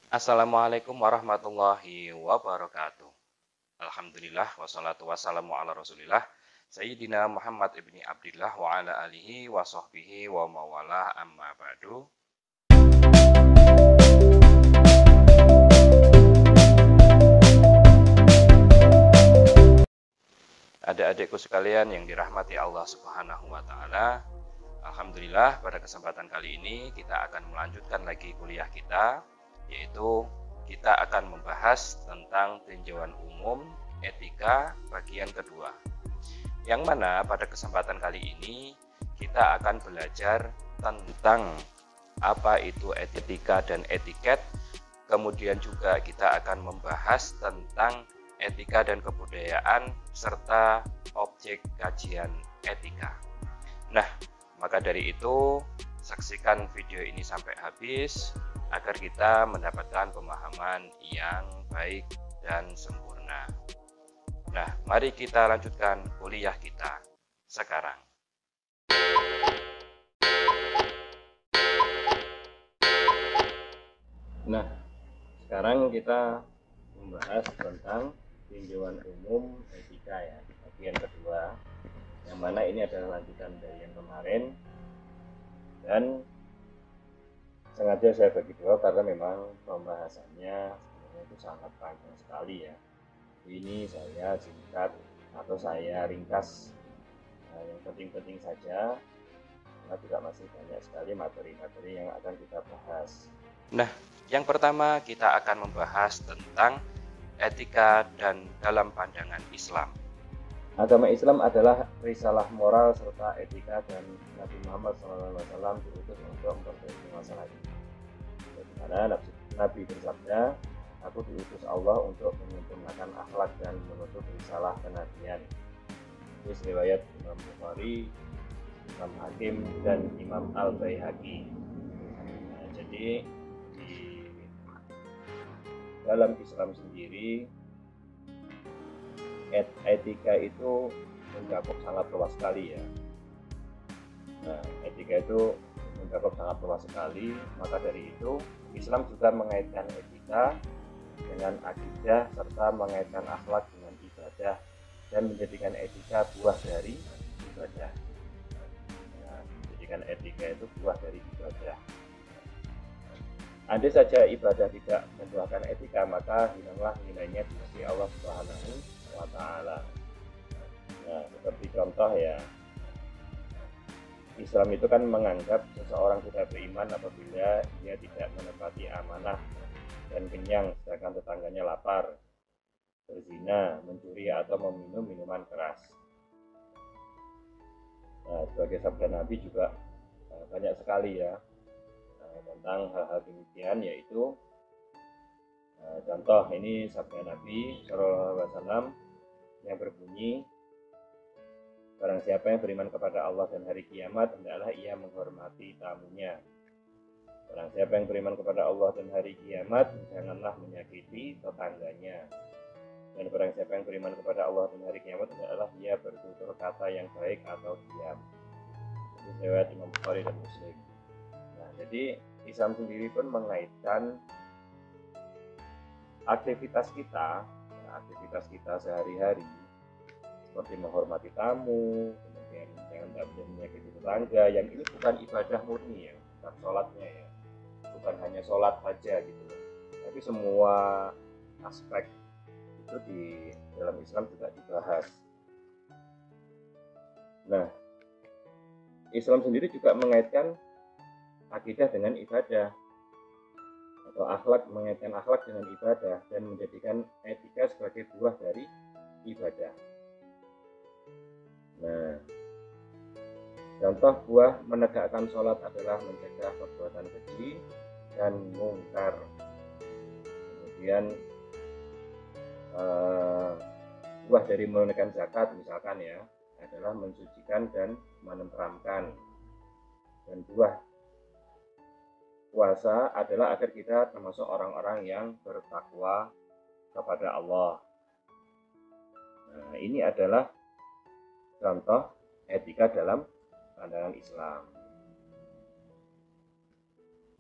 Assalamualaikum warahmatullahi wabarakatuh. Alhamdulillah wassalatu wassalamu ala Rasulillah Sayyidina Muhammad ibni Abdillah wa ala alihi wa sahbihi wa mawalah amma ba'du. Adik-adikku sekalian yang dirahmati Allah Subhanahu wa taala. Alhamdulillah pada kesempatan kali ini kita akan melanjutkan lagi kuliah kita, yaitu kita akan membahas tentang tinjauan umum etika bagian kedua. Yang mana pada kesempatan kali ini kita akan belajar tentang apa itu etika dan etiket. Kemudian juga kita akan membahas tentang etika dan kebudayaan serta objek kajian etika. Nah, maka dari itu saksikan video ini sampai habis agar kita mendapatkan pemahaman yang baik dan sempurna. Nah, mari kita lanjutkan kuliah kita sekarang. Nah, sekarang kita membahas tentang tinjauan umum etika ya, bagian kedua, yang mana ini adalah lanjutan dari yang kemarin, dan sengaja saya bagi dua karena memang pembahasannya sebenarnya itu sangat panjang sekali ya. Ini saya singkat atau saya ringkas yang penting-penting saja, karena juga masih banyak sekali materi-materi yang akan kita bahas. Nah, yang pertama kita akan membahas tentang etika dan dalam pandangan Islam. Agama Islam adalah risalah moral serta etika, dan Nabi Muhammad SAW diutus untuk memperbaiki masalah ini. Bagaimana Nabi bersabda, "Aku diutus Allah untuk menyempurnakan akhlak dan menutup risalah kenabian." Ini riwayat Imam Bukhari, Imam Hakim, dan Imam Al-Baihaqi. Nah, jadi di dalam Islam sendiri etika itu mencakup sangat luas sekali ya. Nah, etika itu mencakup sangat luas sekali, maka dari itu Islam juga mengaitkan etika dengan akidah serta mengaitkan akhlak dengan ibadah dan menjadikan etika buah dari ibadah. Nah, menjadikan etika itu buah dari ibadah. Andai saja ibadah tidak membuahkan etika, maka hilanglah nilainya di sisi Allah Subhanahu wa Ta'ala. Nah, seperti contoh ya, Islam itu kan menganggap seseorang tidak beriman apabila dia tidak menepati amanah dan kenyang sedangkan tetangganya lapar, berzina, mencuri, atau meminum minuman keras. Nah, sebagai sabda Nabi juga banyak sekali ya tentang hal-hal demikian, yaitu contoh ini sabda Nabi SAW yang berbunyi, "Barang siapa yang beriman kepada Allah dan hari kiamat, hendaklah ia menghormati tamunya. Barang siapa yang beriman kepada Allah dan hari kiamat, janganlah menyakiti tetangganya. Dan barang siapa yang beriman kepada Allah dan hari kiamat, hendaklah ia bertutur kata yang baik atau diam." Itu riwayat Imam Bukhari dan Muslim. Nah, jadi Islam sendiri pun mengaitkan aktivitas kita sehari-hari, seperti menghormati tamu, kemudian jangan tak menyakiti tetangga, yang ini bukan ibadah murni ya, bukan sholatnya ya, bukan hanya sholat saja gitu, tapi semua aspek itu di dalam Islam juga dibahas. Nah, Islam sendiri juga mengaitkan akidah dengan ibadah, atau mengaitkan akhlak dengan ibadah, dan menjadikan etika sebagai buah dari ibadah. Nah, contoh buah menegakkan sholat adalah mencegah perbuatan keji dan mungkar. Kemudian buah dari menunaikan zakat misalkan ya adalah mensucikan dan menenteramkan. Dan buah puasa adalah agar kita termasuk orang-orang yang bertakwa kepada Allah. Nah, ini adalah contoh etika dalam pandangan Islam.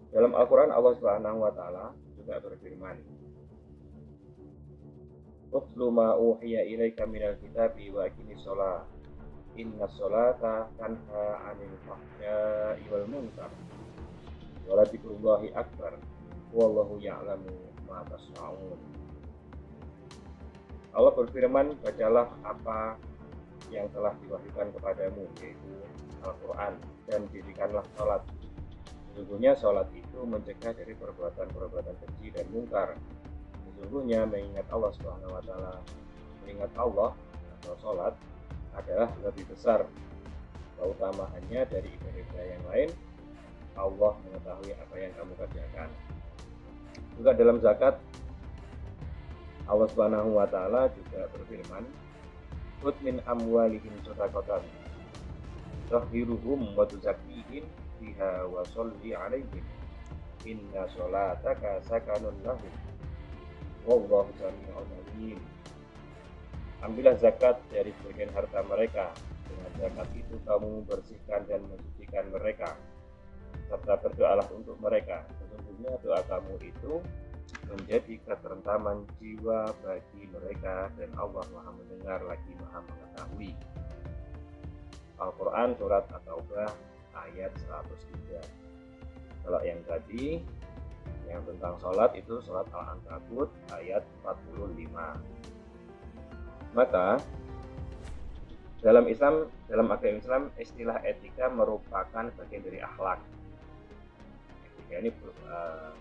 Dalam Al-Quran Allah Subhanahu wa Ta'ala juga juga berfirman, "Utlu ma uhiya ilaika minal kitabi wa aqimis shalah. Innas sholata tanha 'anil fahsya'i wal munkar. Wa la dzikrullahi akbar. Wallahu ya'lamu ma tasna'un." Allah berfirman, "Bacalah apa yang telah diwahyukan kepadamu, yaitu Al-Quran, dan dirikanlah sholat. Sesungguhnya sholat itu mencegah dari perbuatan-perbuatan keji dan mungkar. Sesungguhnya mengingat Allah Subhanahu wa Ta'ala, mengingat Allah atau sholat adalah lebih besar keutamaannya dari ibadah yang lain. Allah mengetahui apa yang kamu kerjakan." Juga dalam zakat, Allah Subhanahu wa Ta'ala juga berfirman, "Khudh min amwalihim shadaqatan tutahhiruhum wa tuzakkihim biha wa sholli 'alaihim inna sholataka sakanun lahum wallahu sami'un 'alim." Ambillah zakat dari sebagian harta mereka. Dengan zakat itu kamu bersihkan dan mensucikan mereka, serta berdoalah untuk mereka. Sesungguhnya doa kamu itu menjadi keterentaman jiwa bagi mereka, dan Allah Maha mendengar lagi Maha mengetahui. Al-Quran surat At-Taubah ayat 103. Kalau yang tadi yang tentang sholat itu surat Al-Ankabut ayat 45. Maka dalam agama Islam, istilah etika merupakan bagian dari akhlak. Etika ini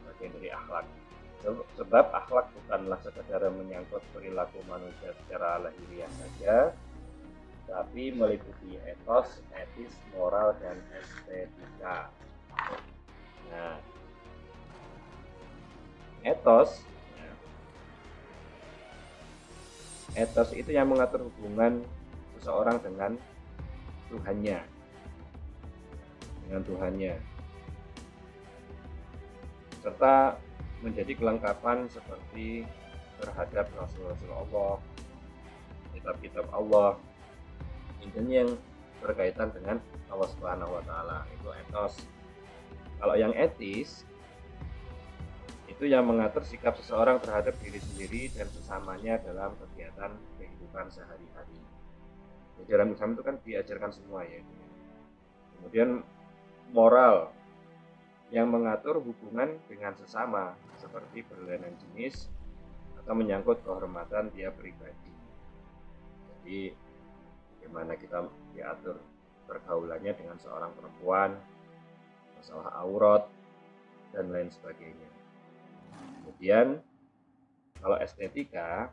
bagian dari akhlak. Sebab akhlak bukanlah sekedar menyangkut perilaku manusia secara lahiriah saja, tapi meliputi etos, etis, moral, dan estetika. Nah, etos itu yang mengatur hubungan seseorang dengan Tuhannya, serta menjadi kelengkapan seperti terhadap Rasul-Rasul Allah, kitab-kitab Allah, intinya yang berkaitan dengan Allah Subhanahu wa Ta'ala, itu etos. Kalau yang etis itu yang mengatur sikap seseorang terhadap diri sendiri dan sesamanya dalam kegiatan kehidupan sehari-hari. Di dalam Islam itu kan diajarkan semua ya. Kemudian moral yang mengatur hubungan dengan sesama, seperti berlainan jenis atau menyangkut kehormatan dia pribadi. Jadi bagaimana kita diatur pergaulannya dengan seorang perempuan, masalah aurat, dan lain sebagainya. Kemudian kalau estetika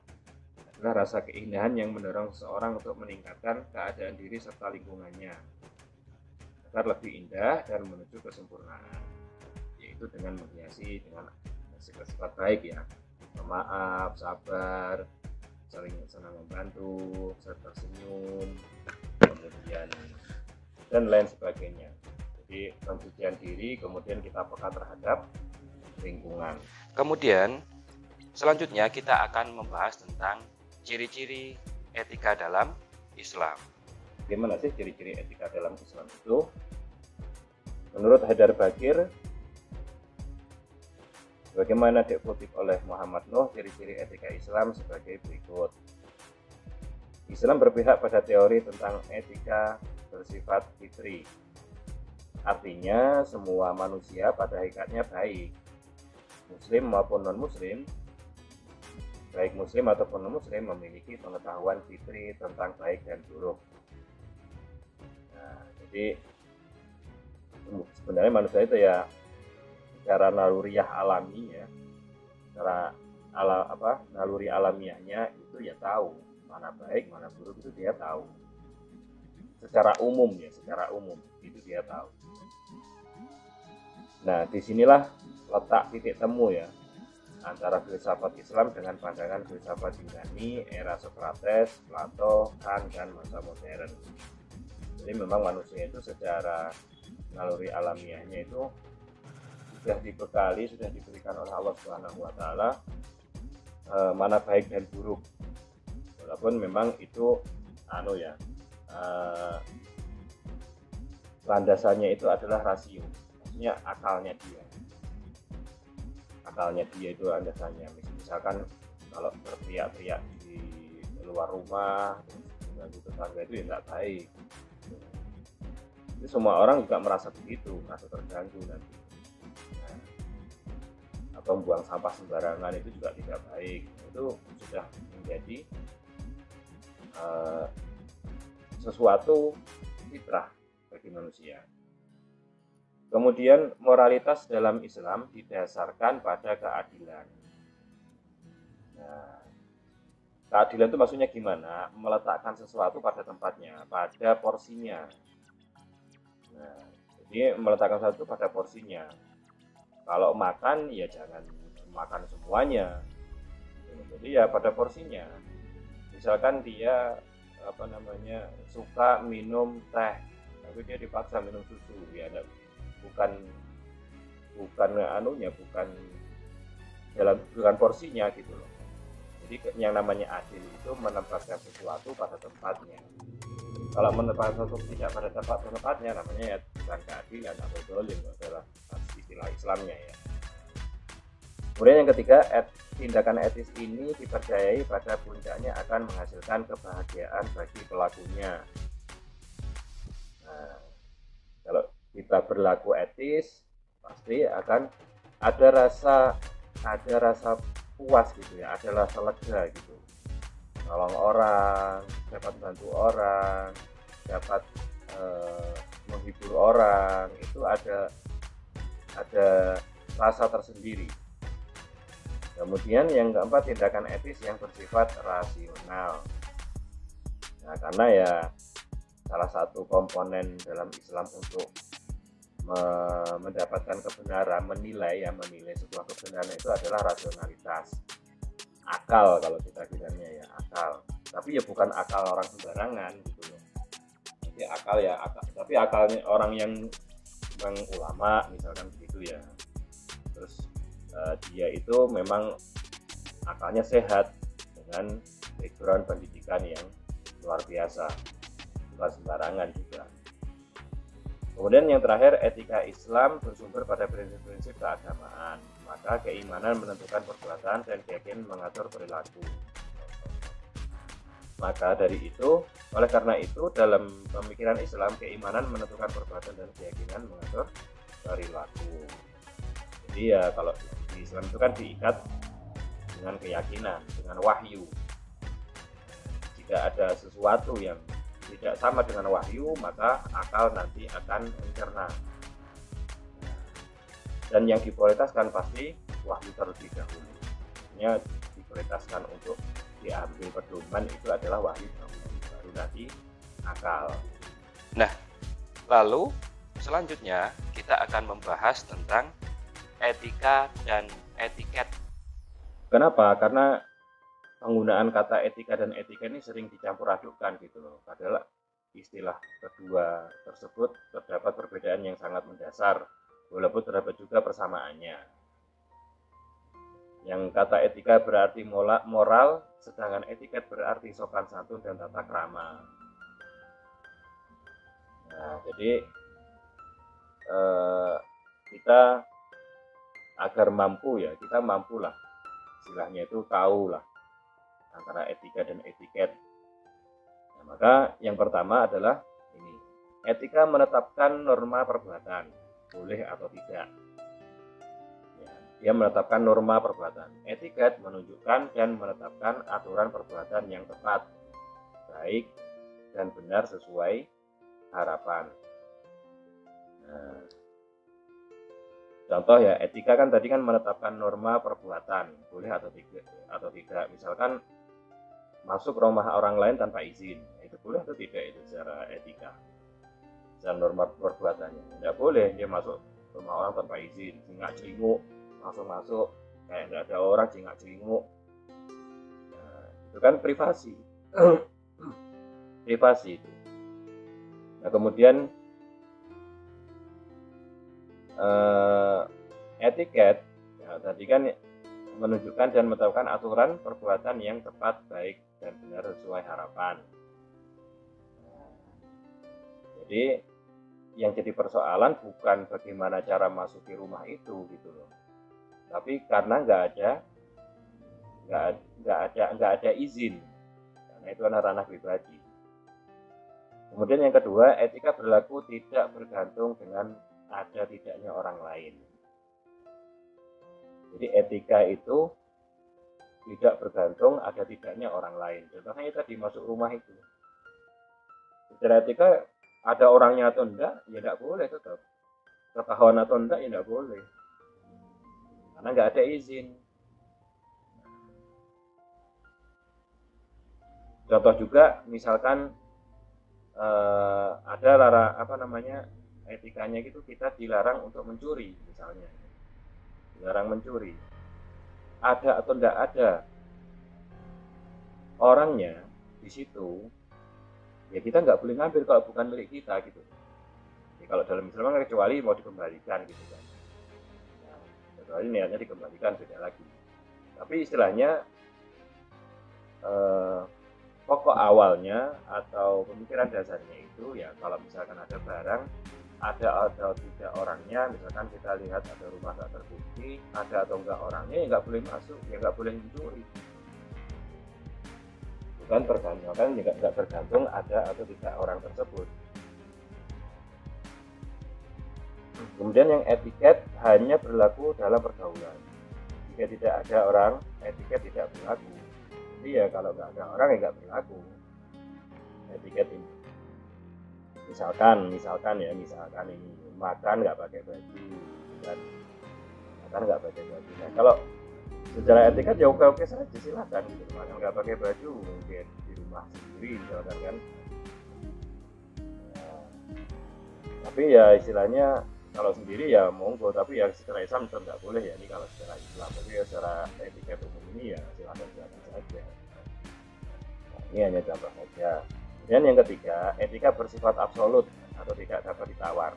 adalah rasa keindahan yang mendorong seseorang untuk meningkatkan keadaan diri serta lingkungannya agar lebih indah dan menuju kesempurnaan, yaitu dengan menghiasi dengan sifat-sifat baik ya, pemaaf, sabar, saling senang membantu, tersenyum, kemudian dan lain sebagainya. Jadi pensucian diri, kemudian kita peka terhadap lingkungan. Kemudian selanjutnya kita akan membahas tentang ciri-ciri etika dalam Islam. Bagaimana sih ciri-ciri etika dalam Islam itu? Menurut Haidar Bakir, bagaimana dikutip oleh Muhammad Nuh, ciri-ciri etika Islam sebagai berikut. Islam berpihak pada teori tentang etika bersifat fitri. Artinya semua manusia pada hakikatnya baik, muslim maupun non-muslim, baik muslim ataupun non-muslim memiliki pengetahuan fitri tentang baik dan buruk. Nah, jadi sebenarnya manusia itu ya secara naluriah alami ya, naluri alamiahnya itu ya tahu mana baik mana buruk, itu dia tahu secara umum itu dia tahu. Nah, disinilah letak titik temu ya antara filsafat Islam dengan pandangan filsafat Yunani era Socrates, Plato, Kant, dan masa modern. Jadi memang manusia itu secara naluri alamiahnya itu sudah diberikan oleh Allah Subhanahu wa Ta'ala mana baik dan buruk. Walaupun memang itu landasannya itu adalah rasio, maksudnya akalnya dia itu landasannya. Misalkan kalau berteriak-teriak di luar rumah mengganggu tetangga itu ya nggak baik. Itu semua orang juga merasa begitu, merasa terganggu nanti. Nah, atau buang sampah sembarangan itu juga tidak baik. Itu sudah menjadi sesuatu fitrah bagi manusia. Kemudian moralitas dalam Islam didasarkan pada keadilan. Nah, keadilan itu maksudnya gimana? Meletakkan sesuatu pada tempatnya, pada porsinya. Nah, jadi meletakkan sesuatu pada porsinya. Kalau makan ya jangan makan semuanya. Jadi ya pada porsinya. Misalkan dia suka minum teh, tapi dia dipaksa minum susu, ya bukan bukan porsinya gitu loh. Jadi yang namanya adil itu menempatkan sesuatu pada tempatnya. Kalau menempatkan sesuatu tidak pada tempatnya namanya ya bukan keadilan atau dolim, adalah istilah Islamnya ya. Kemudian yang ketiga, tindakan etis ini dipercayai pada puncaknya akan menghasilkan kebahagiaan bagi pelakunya. Nah, kalau kita berlaku etis, pasti akan ada rasa puas gitu ya, ada rasa lega gitu. Nolong orang, dapat bantu orang, dapat menghibur orang, itu ada rasa tersendiri. Kemudian yang keempat, tindakan etis yang bersifat rasional. Nah, karena ya salah satu komponen dalam Islam untuk mendapatkan kebenaran, menilai sebuah kebenaran itu adalah rasionalitas. Akal kalau kita bilangnya ya, akal. Tapi ya bukan akal orang sembarangan gitu loh. Jadi akal ya akal, tapi akalnya orang yang ulama misalkan begitu ya. Terus dia itu memang akalnya sehat dengan background pendidikan yang luar biasa, bukan sembarangan juga. Kemudian yang terakhir, etika Islam bersumber pada prinsip-prinsip keagamaan, maka keimanan menentukan perbuatan dan keyakinan mengatur perilaku. Maka dari itu, oleh karena itu dalam pemikiran Islam, keimanan menentukan perbuatan dan keyakinan mengatur perilaku. Jadi ya kalau di Islam itu kan diikat dengan keyakinan, dengan wahyu. Jika ada sesuatu yang tidak sama dengan wahyu, maka akal nanti akan mencerna. Dan yang diprioritaskan pasti wahyu terlebih dahulu. Artinya diprioritaskan untuk diambil pedoman itu adalah wahyu dahulu, baru nanti akal. Nah, lalu selanjutnya kita akan membahas tentang etika dan etiket. Kenapa? Karena penggunaan kata etika dan etika ini sering dicampur adukkan gitu loh. Padahal istilah kedua tersebut terdapat perbedaan yang sangat mendasar, walaupun terdapat juga persamaannya. Yang kata etika berarti moral, sedangkan etiket berarti sopan santun dan tata krama. Nah, jadi kita agar kita mampulah istilahnya itu tahulah antara etika dan etiket. Nah, maka yang pertama adalah ini, etika menetapkan norma perbuatan, boleh atau tidak. Ya, dia menetapkan norma perbuatan. Etiket menunjukkan dan menetapkan aturan perbuatan yang tepat, baik dan benar sesuai harapan. Nah, contoh ya, etika kan tadi kan menetapkan norma perbuatan, boleh atau tidak. Misalkan masuk rumah orang lain tanpa izin, itu boleh atau tidak itu secara etika, secara norma perbuatannya. Tidak boleh dia masuk rumah orang tanpa izin, cingak-cinguk, masuk kayak tidak ada orang, cingak-cinguk. Nah, itu kan privasi. Privasi itu. Nah, kemudian etiket ya, tadi kan menunjukkan dan menetapkan aturan perbuatan yang tepat, baik dan benar sesuai harapan. Jadi yang jadi persoalan bukan bagaimana cara masuki rumah itu gitu loh, tapi karena nggak ada izin, karena itu adalah ranah pribadi. Kemudian yang kedua, etika berlaku tidak bergantung dengan ada tidaknya orang lain. Jadi etika itu tidak bergantung ada tidaknya orang lain. Contohnya tadi masuk rumah itu, secara etika ada orangnya atau enggak, ya enggak boleh tetap. Ketahuan atau enggak, ya enggak boleh. Karena enggak ada izin. Contoh juga, misalkan ada etikanya gitu, kita dilarang untuk mencuri misalnya. Dilarang mencuri. Ada atau enggak ada orangnya di situ, ya kita nggak boleh ngambil kalau bukan milik kita gitu. Ya, kalau dalam Islam kan kecuali mau dikembalikan gitu kan. Nah, kecuali niatnya dikembalikan, beda lagi. Tapi istilahnya pokok awalnya atau pemikiran dasarnya itu ya, kalau misalkan ada barang, ada atau tidak orangnya, misalkan kita lihat ada rumah tak terkunci, ada atau enggak orangnya, ya nggak boleh masuk, ya nggak boleh mencuri. Bukan tergantung, nggak tergantung ada atau tidak orang tersebut. Kemudian yang etiket hanya berlaku dalam pergaulan. Jika tidak ada orang, etiket tidak berlaku. Jadi ya kalau nggak ada orang, ya nggak berlaku etiket ini. Misalkan ini makan nggak pakai baju, dan makan nggak pakai baju. Nah, kalau secara etiket ya oke saja, silakan gitu. Makan nggak pakai baju mungkin di rumah sendiri misalkan kan. Nah, tapi ya istilahnya kalau sendiri ya monggo, tapi ya secara Islam tetap nggak boleh ya. Ini kalau secara Islam, tapi ya secara etiket umum ini ya silakan saja. Nah, ini hanya contoh saja. Dan yang ketiga, etika bersifat absolut atau tidak dapat ditawar.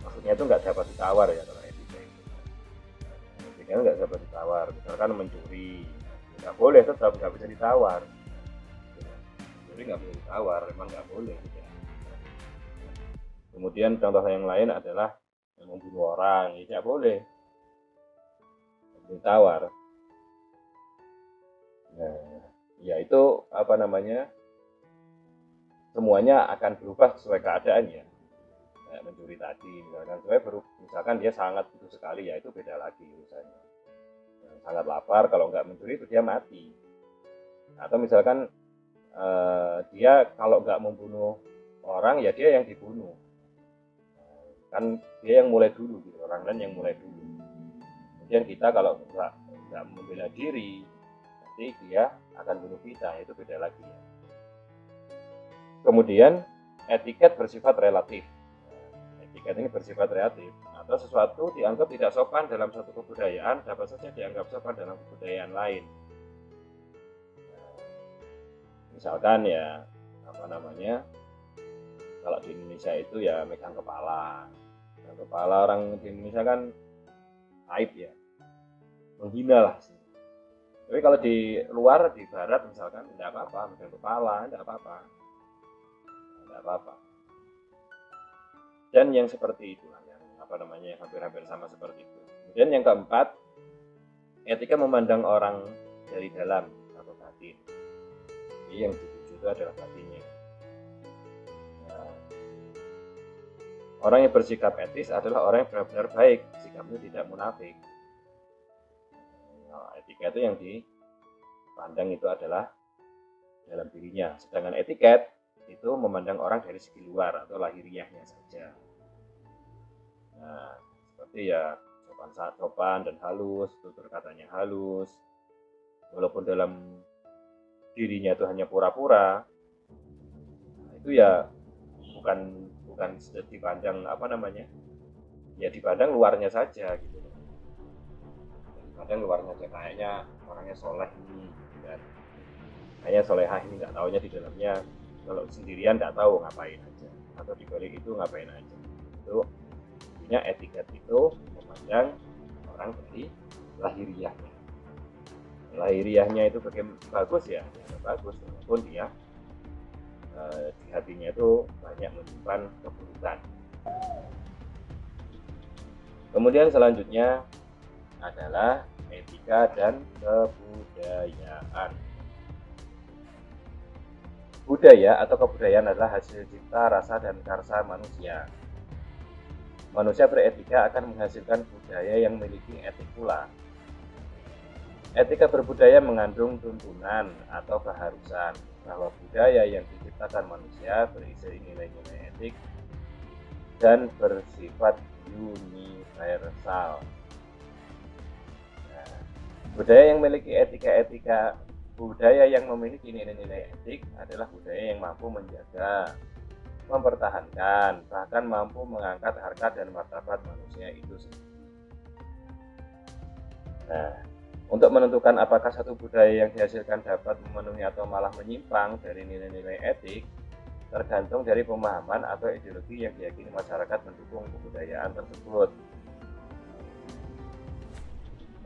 Maksudnya itu nggak dapat ditawar ya kalau etika itu. Etika nggak dapat ditawar. Misalkan mencuri, nggak boleh, tetap nggak bisa ditawar. Mencuri nggak boleh ditawar, memang nggak boleh. Ya. Kemudian contoh yang lain adalah membunuh orang, ya nggak boleh ditawar. Nah, ya itu semuanya akan berubah sesuai keadaannya. Kayak mencuri tadi, misalkan dia sangat butuh sekali, ya itu beda lagi urusannya. Sangat lapar, kalau nggak mencuri itu dia mati. Atau misalkan dia kalau nggak membunuh orang, ya dia yang dibunuh. Kan dia yang mulai dulu gitu, orang lain yang mulai dulu. Kemudian kita kalau nggak membela diri, nanti dia akan bunuh kita, itu beda lagi ya. Kemudian etiket bersifat relatif. Etiket ini bersifat relatif, atau sesuatu dianggap tidak sopan dalam satu kebudayaan dapat saja dianggap sopan dalam kebudayaan lain. Misalkan ya kalau di Indonesia itu ya megang kepala orang di Indonesia kan aib ya, menghina lah. Tapi kalau di luar, di barat misalkan, tidak apa-apa, megang kepala, tidak apa-apa. Dan yang seperti itulah yang hampir-hampir sama seperti itu. Kemudian yang keempat, etika memandang orang dari dalam atau batin. Jadi yang dituju itu adalah batinnya. Nah, orang yang bersikap etis adalah orang yang benar-benar baik, sikapnya tidak munafik. Nah, etika itu yang dipandang itu adalah dalam dirinya. Sedangkan etiket itu memandang orang dari segi luar atau lahiriahnya saja. Nah, seperti ya sopan dan halus, tutur katanya halus, walaupun dalam dirinya itu hanya pura-pura. Nah, itu ya bukan dipandang ya dipandang luarnya saja gitu. Dipandang luarnya saja, kayaknya orangnya soleh ini, dan kayaknya solehah ini, nggak taunya di dalamnya kalau sendirian nggak tahu ngapain aja, atau dibalik itu ngapain aja. Itu intinya etiket itu memandang orang dari lahiriahnya. Lahiriahnya itu bagus ya bagus, walaupun dia di hatinya itu banyak menyimpan keburukan. Kemudian selanjutnya, adalah etika dan kebudayaan. Budaya atau kebudayaan adalah hasil cipta, rasa, dan karsa manusia. Manusia beretika akan menghasilkan budaya yang memiliki etik pula. Etika berbudaya mengandung tuntunan atau keharusan bahwa budaya yang diciptakan manusia berisi nilai-nilai etik dan bersifat universal. Nah, budaya yang memiliki budaya yang memiliki nilai-nilai etik adalah budaya yang mampu menjaga, mempertahankan, bahkan mampu mengangkat harkat dan martabat manusia itu sendiri. Nah, untuk menentukan apakah satu budaya yang dihasilkan dapat memenuhi atau malah menyimpang dari nilai-nilai etik, tergantung dari pemahaman atau ideologi yang diyakini masyarakat mendukung kebudayaan tersebut.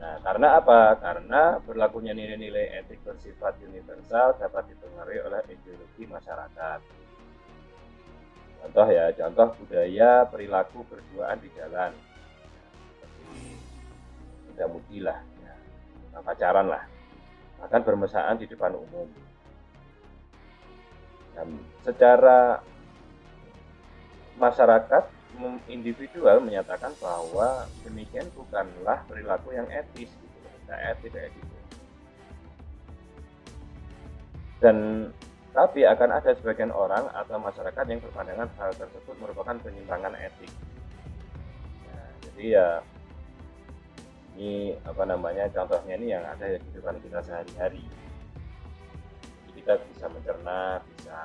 Nah, karena apa? Karena berlakunya nilai-nilai etik bersifat universal dapat dipengaruhi oleh ideologi masyarakat. Contoh budaya perilaku berduaan di jalan, seperti muda-mudi lah, pacaran lah, bahkan bermesraan di depan umum. Dan secara masyarakat individual menyatakan bahwa demikian bukanlah perilaku yang etis, tidak etis kayak gitu. Dan tapi akan ada sebagian orang atau masyarakat yang berpandangan hal tersebut merupakan penyimpangan etik. Nah, jadi ya ini contohnya ini yang ada di kehidupan kita sehari-hari. Jadi kita bisa mencerna, bisa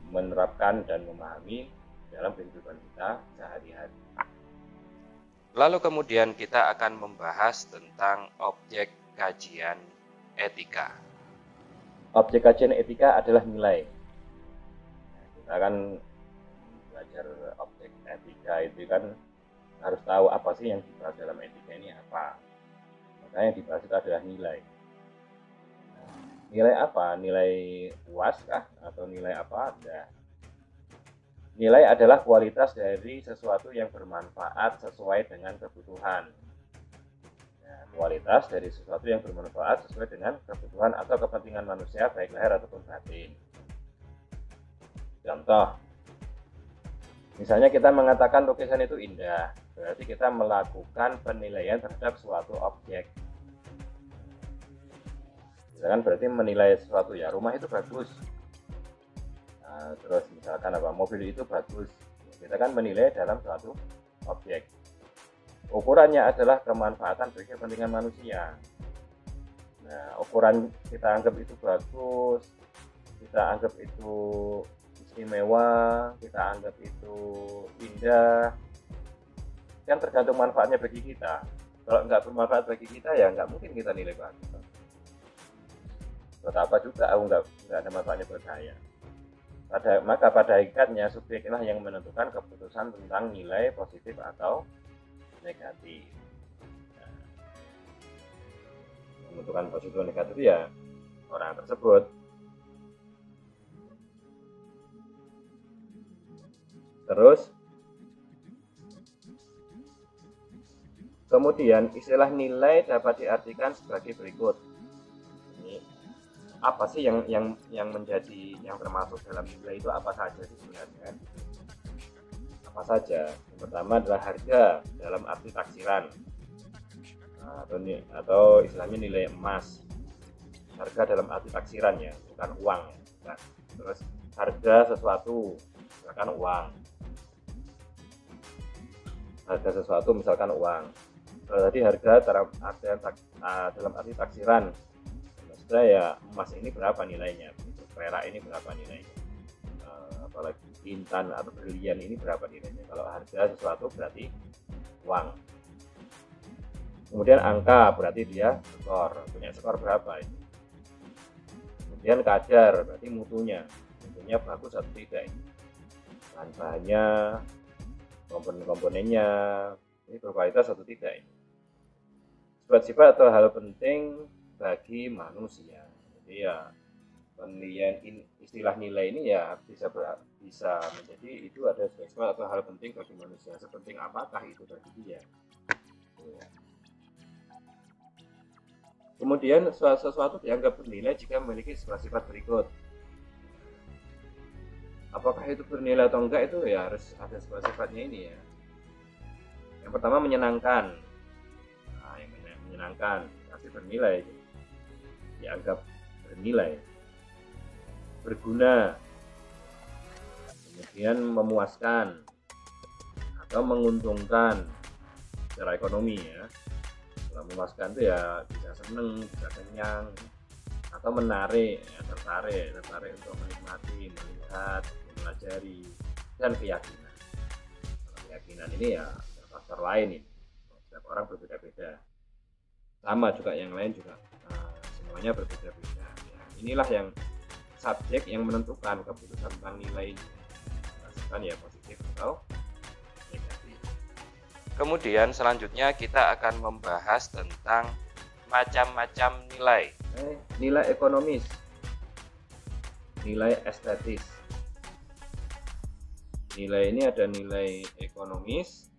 menerapkan dan memahami dalam kehidupan kita sehari-hari. Lalu kemudian kita akan membahas tentang objek kajian etika. Objek kajian etika adalah nilai. Kita akan belajar objek etika itu kan harus tahu apa sih yang dibahas dalam etika ini apa. Makanya yang dibahas itu adalah nilai. Nilai apa? Nilai puas kah? Atau nilai apa? Nah, nilai adalah kualitas dari sesuatu yang bermanfaat sesuai dengan kebutuhan. Nah, kualitas dari sesuatu yang bermanfaat sesuai dengan kebutuhan atau kepentingan manusia baik lahir ataupun batin. Contoh, misalnya kita mengatakan lukisan itu indah, berarti kita melakukan penilaian terhadap suatu objek. Misalkan berarti menilai sesuatu, ya rumah itu bagus, nah, terus misalkan mobil itu bagus, kita kan menilai dalam suatu objek. Ukurannya adalah kemanfaatan bagi kepentingan manusia. Nah, ukuran kita anggap itu bagus, kita anggap itu istimewa, kita anggap itu indah, kan tergantung manfaatnya bagi kita. Kalau nggak bermanfaat bagi kita, ya nggak mungkin kita nilai bagus. Buat apa juga aku nggak ada manfaatnya buat saya. Maka pada hakikatnya subjeklah yang menentukan keputusan tentang nilai positif atau negatif. Nah, menentukan positif atau negatif ya orang tersebut. Terus kemudian istilah nilai dapat diartikan sebagai berikut. Apa sih yang termasuk dalam nilai itu, apa saja sih sebenarnya? Apa saja? Yang pertama adalah harga dalam arti taksiran, atau istilahnya nilai emas. Harga dalam arti taksiran ya, bukan uang ya. Nah, terus harga sesuatu, misalkan uang. Harga sesuatu misalkan uang. Tadi harga dalam arti taksiran. Ya emas ini berapa nilainya, perak ini berapa nilainya, apalagi intan atau berlian ini berapa nilainya. Kalau harga sesuatu berarti uang. Kemudian angka berarti dia punya skor berapa ini. Kemudian kadar berarti mutunya bagus atau tidak ini. Bahan-bahannya, komponen-komponennya ini berkualitas atau tidak ini. Sifat-sifat atau hal penting bagi manusia. Jadi ya istilah nilai ini ya bisa menjadi itu ada sesuatu atau hal penting bagi manusia. Sepenting apakah itu bagi dia? Kemudian sesuatu dianggap bernilai jika memiliki sifat berikut. Apakah itu bernilai atau enggak itu ya harus ada sifat-sifatnya ini ya. Yang pertama menyenangkan. Nah, yang menyenangkan pasti bernilai, dianggap bernilai. Berguna, kemudian memuaskan atau menguntungkan secara ekonomi ya. Kalau memuaskan itu ya bisa seneng, bisa kenyang, atau menarik, ya, tertarik untuk menikmati, melihat, mempelajari, dan keyakinan. Kalau keyakinan ini ya faktor lain ini, setiap orang berbeda-beda. Sama juga yang lain juga, semuanya berbeda-beda. Ya, inilah yang subjek yang menentukan keputusan tentang nilai ini, merasakan ya positif atau negatif. Kemudian selanjutnya kita akan membahas tentang macam-macam nilai. Nilai ekonomis, nilai estetis. Nilai ini ada nilai ekonomis,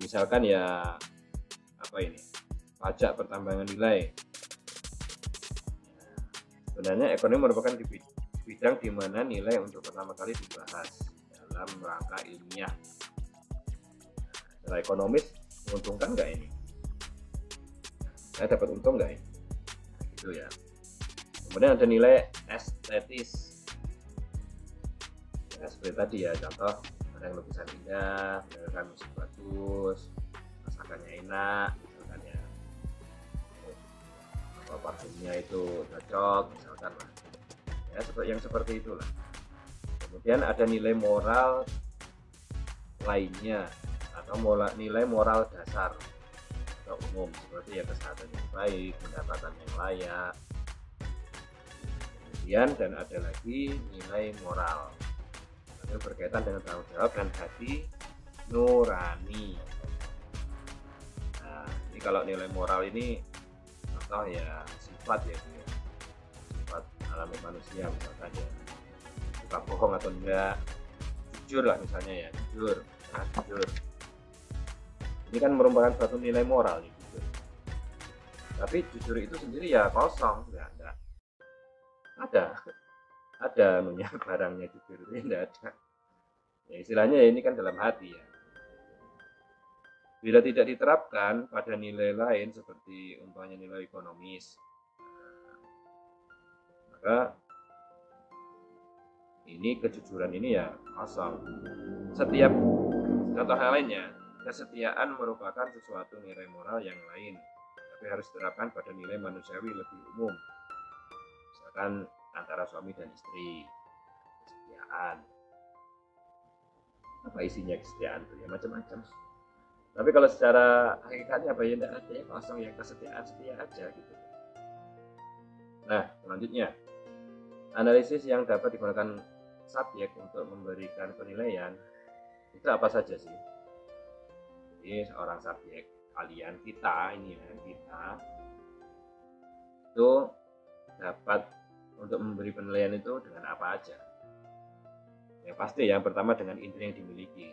misalkan ya apa ini, pajak pertambangan nilai. Sebenarnya ekonomi merupakan bidang di mana nilai untuk pertama kali dibahas dalam rangka ilmiah. Secara ekonomis menguntungkan nggak ini? Saya dapat untung nggak ini? Gitu ya. Kemudian ada nilai estetis. Ya, seperti tadi ya, contoh ada yang lukisan indah, misalkan musik bagus, masakannya enak, misalkan ya. Parfumnya itu cocok misalkan lah ya, yang seperti itulah. Kemudian ada nilai moral lainnya atau nilai moral dasar atau umum seperti ya kesehatan yang baik, pendapatan yang layak. Kemudian dan ada lagi nilai moral itu berkaitan dengan tanggung jawab dan hati nurani. Nah, ini kalau nilai moral ini contoh ya sifat ya, sifat alami manusia, misalkan ya suka bohong atau enggak, jujur lah misalnya ya, jujur. Ini kan merupakan suatu nilai moral nih, jujur. Tapi jujur itu sendiri ya kosong, enggak ada anunya, barangnya jujur itu enggak ada. Ya istilahnya ya ini kan dalam hati ya. Bila tidak diterapkan pada nilai lain seperti umpamanya nilai ekonomis, maka ini kejujuran ini ya kosong. Setiap contoh hal lainnya, kesetiaan merupakan sesuatu nilai moral yang lain, tapi harus diterapkan pada nilai manusiawi lebih umum. Misalkan antara suami dan istri, kesetiaan. Apa isinya kesetiaan itu ya macam-macam. Tapi kalau secara hakikatnya apa ya, tidak ada ya, kosong ya, kesetiaan setia aja gitu. Nah, selanjutnya analisis yang dapat digunakan subjek untuk memberikan penilaian itu apa saja sih? Jadi seorang subjek, kalian, kita ini ya, kita itu dapat untuk memberi penilaian itu dengan apa aja? Yang pasti yang pertama dengan indera yang dimiliki.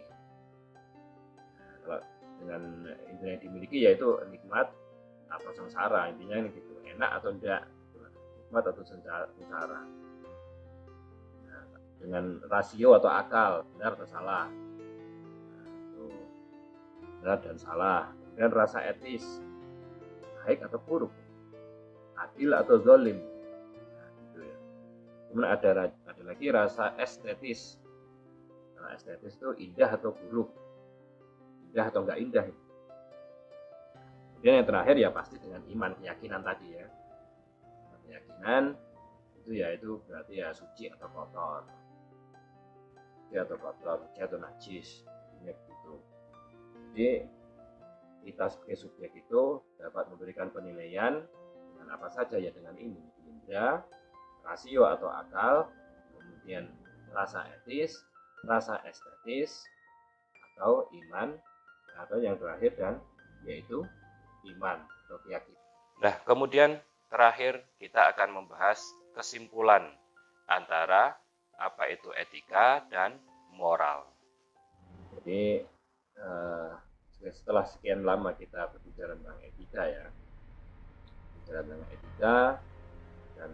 Nah, kalau dengan indera yang dimiliki yaitu nikmat atau sengsara, intinya ini gitu, enak atau enggak, nikmat atau sengsara. Nah, dengan rasio atau akal, benar atau salah, benar dan salah. Dan rasa etis, baik atau buruk, adil atau zalim. Nah, gitu ya. Kemudian ada lagi rasa estetis. Nah, estetis itu indah atau buruk, indah atau enggak indah. Kemudian yang terakhir ya pasti dengan iman, keyakinan tadi ya. Keyakinan itu ya itu berarti ya suci atau kotor, suci atau najis, gitu. Jadi kita sebagai subjek itu dapat memberikan penilaian dengan apa saja ya, dengan ini indera, rasio atau akal, kemudian rasa etis, rasa estetis, atau iman, atau yang terakhir dan yaitu iman atau keyakinan. Nah, kemudian terakhir kita akan membahas kesimpulan antara apa itu etika dan moral. Jadi setelah sekian lama kita berbicara tentang etika ya, bicara tentang etika dan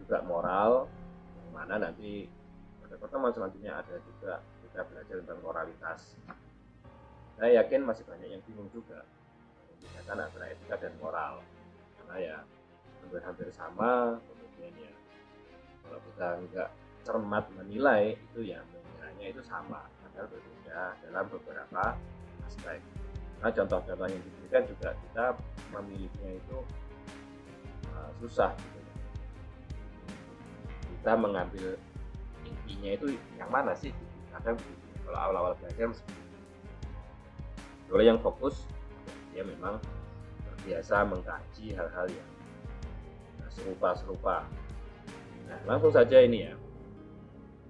juga moral, yang mana nanti pada pertemuan selanjutnya ada juga kita belajar tentang moralitas. Saya yakin masih banyak yang bingung juga membedakan antara etika dan moral, karena ya hampir-hampir sama. Kemudian ya kalau kita nggak cermat menilai itu ya mengiranya itu sama, padahal berbeda dalam beberapa aspek. Nah, contoh-contoh yang diberikan juga kita memilihnya itu susah gitu. Kita mengambil intinya itu yang mana sih? Kadang kalau awal-awal belajar kalau yang fokus dia memang terbiasa mengkaji hal-hal yang serupa-serupa. Nah, langsung saja ini ya.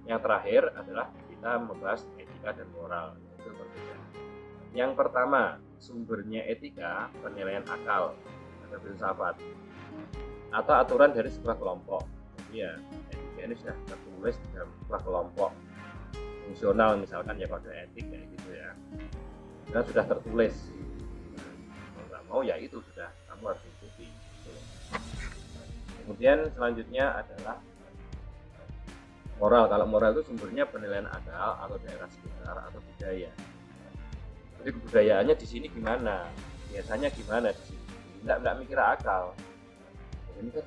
Yang terakhir adalah kita membahas etika dan moral, itu berbeda. Yang pertama, sumbernya etika, penilaian akal atau filsafat atau aturan dari sebuah kelompok. Jadi ya, etika ini sudah tertulis dalam sebuah kelompok fungsional, misalkan ya kode etik kayak gitu ya. Dan sudah tertulis. Nah, kalau nggak mau ya itu sudah kamu harus ikuti. Kemudian selanjutnya adalah moral. Kalau moral itu sumbernya penilaian akal atau daerah sekitar atau budaya. Jadi kebudayaannya di sini gimana? Biasanya gimana di sini? Nggak mikir akal. Ini kan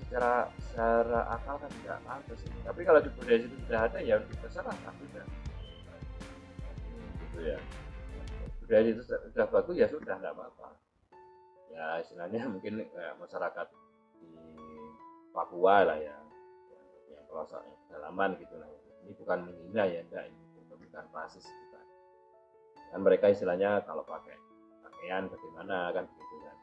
secara akal kan tidak pantas ini. Tapi kalau di budaya itu sudah ada ya terserah sudah. Gitu ya. Budaya itu sudah bagus ya sudah nggak apa-apa. Ya istilahnya mungkin masyarakat di Papua lah ya, yang pelosok yang pedalaman gitu lah. Ini bukan menghina ya, enggak, ini bukan rasis bukan. Kan mereka istilahnya kalau pakai pakaian bagaimana kan begitu kan.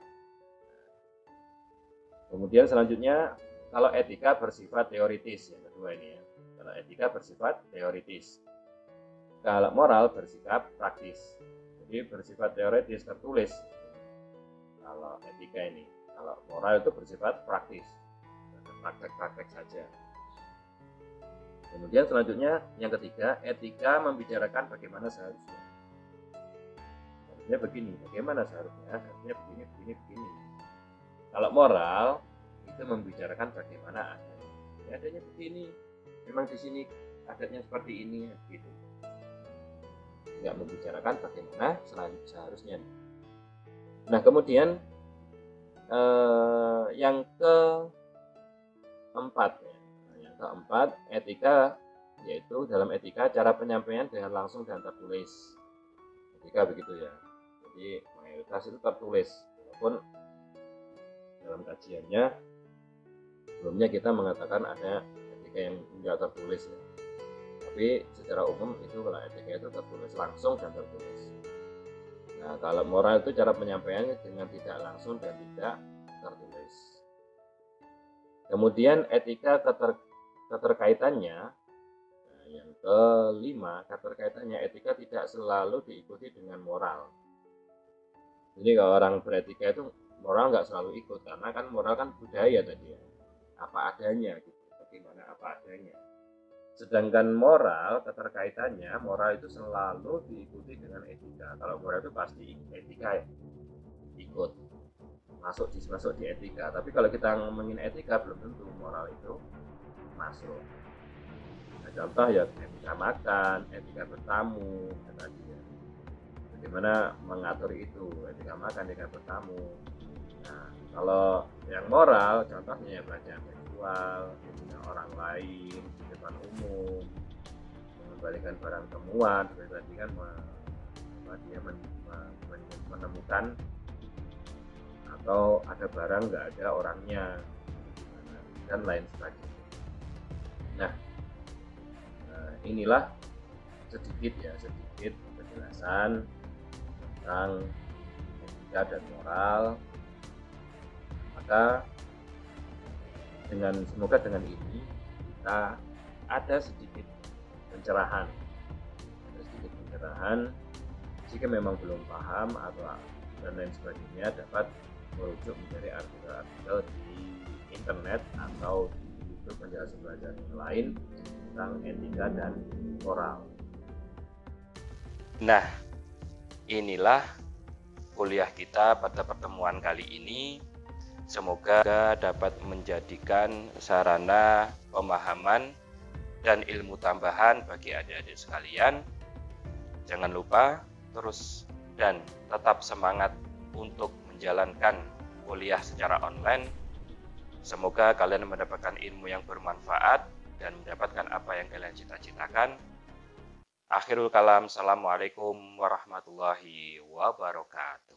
Kemudian selanjutnya kalau etika bersifat teoritis, yang kedua ini ya. Kalau etika bersifat teoritis, kalau moral bersifat praktis. Jadi bersifat teoritis tertulis. Kalau etika ini, kalau moral itu bersifat praktis. Praktek-praktek saja. Kemudian selanjutnya yang ketiga, etika membicarakan bagaimana seharusnya. Seharusnya begini, bagaimana seharusnya? Seharusnya begini. Kalau moral itu membicarakan bagaimana adanya. Ya, adanya begini. Memang di sini adatnya seperti ini gitu. Tidak membicarakan bagaimana seharusnya. Nah, kemudian yang keempat, etika, yaitu dalam etika cara penyampaian dengan langsung dan tertulis. Etika begitu ya. Jadi mayoritas itu tertulis, walaupun dalam kajiannya sebelumnya kita mengatakan ada etika yang tidak tertulis ya. Tapi secara umum itu kalau etika itu tertulis langsung dan tertulis. Nah, kalau moral itu cara penyampaiannya dengan tidak langsung dan tidak tertulis. Kemudian etika keterkaitannya, nah, yang kelima, keterkaitannya etika tidak selalu diikuti dengan moral. Jadi kalau orang beretika itu moral nggak selalu ikut, karena kan moral kan budaya tadi ya, apa adanya gitu, bagaimana apa adanya. Sedangkan moral keterkaitannya, moral itu selalu diikuti dengan etika. Kalau moral itu pasti etika ya, ikut masuk di etika. Tapi kalau kita ngomongin etika belum tentu moral itu masuk. Nah, contoh ya etika makan, etika bertamu, tadi ya. Bagaimana mengatur itu, etika makan, etika bertamu. Nah, kalau yang moral, contohnya ya pelecehan seksual, menghina orang lain di depan umum, mengembalikan barang temuan, seperti tadi kan dia menemukan atau ada barang nggak ada orangnya dan lain sebagainya. Nah, inilah sedikit penjelasan tentang etika dan moral. Maka semoga dengan ini kita ada sedikit pencerahan jika memang belum paham atau dan lain sebagainya, dapat merujuk mencari artikel-artikel di internet atau di YouTube penjelasan pelajaran yang lain tentang etika dan moral. Nah, inilah kuliah kita pada pertemuan kali ini. Semoga dapat menjadikan sarana pemahaman dan ilmu tambahan bagi adik-adik sekalian. Jangan lupa terus dan tetap semangat untuk menjalankan kuliah secara online. Semoga kalian mendapatkan ilmu yang bermanfaat dan mendapatkan apa yang kalian cita-citakan. Akhirul kalam, assalamualaikum warahmatullahi wabarakatuh.